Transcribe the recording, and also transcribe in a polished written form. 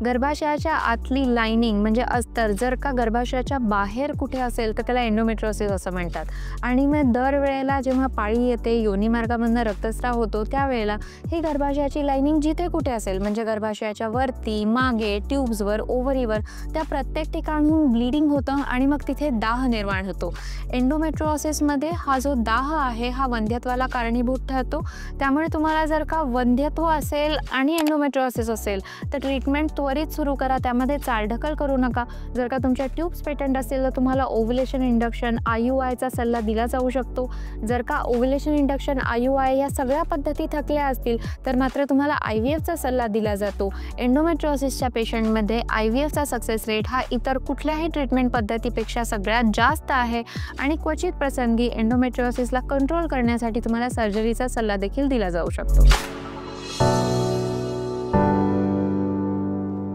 गर्भाशयाच्या आतली लाइनिंग म्हणजे अस्तर जर का गर्भाशयाच्या बाहेर कुठे असेल तर त्याला एंडोमेट्रियोसिस असं म्हणतात। आणि मग दरवेळेला जेव्हा पाळी येते, योनी मार्गामधून रक्तस्राव होतो, त्यावेळेला ही गर्भाशयाची लाइनिंग जिथे कुठे असेल म्हणजे गर्भाशयाच्या वरती, मागे, ट्यूब्सवर, ओव्हरीवर, त्या प्रत्येक ठिकाणून ब्लीडिंग होतं आणि मग तिथे दाह निर्माण होतो। एंडोमेट्रियोसिसमध्ये हा जो दाह आहे हा वंध्यत्वाला कारणीभूत ठरतो। त्यामुळे तुम्हाला जर का वंध्यत्व असेल आणि एंडोमेट्रियोसिस असेल तर ट्रीटमेंट त्वरित सुरू करा, त्यामध्ये चालढकल करू नका। जर का तुमच्या ट्यूब्स पेटंट असेल तर तुम्हाला ओव्युलेशन इंडक्शन, IUIचा सल्ला दिला जाऊ शकतो। जर का ओव्युलेशन इंडक्शन, IUI या सगळ्या पद्धती थकल्या असतील तर मात्र तुम्हाला IVFचा सल्ला दिला जातो। एंडोमेट्रियोसिसच्या पेशंटमध्ये IVFचा सक्सेस रेट हा इतर कुठल्याही ट्रीटमेंट पद्धतीपेक्षा सगळ्यात जास्त आहे आणि क्वचित प्रसंगी एंडोमेट्रियोसिसला कंट्रोल करण्यासाठी तुम्हाला सर्जरीचा सल्ला देखील दिला जाऊ शकतो।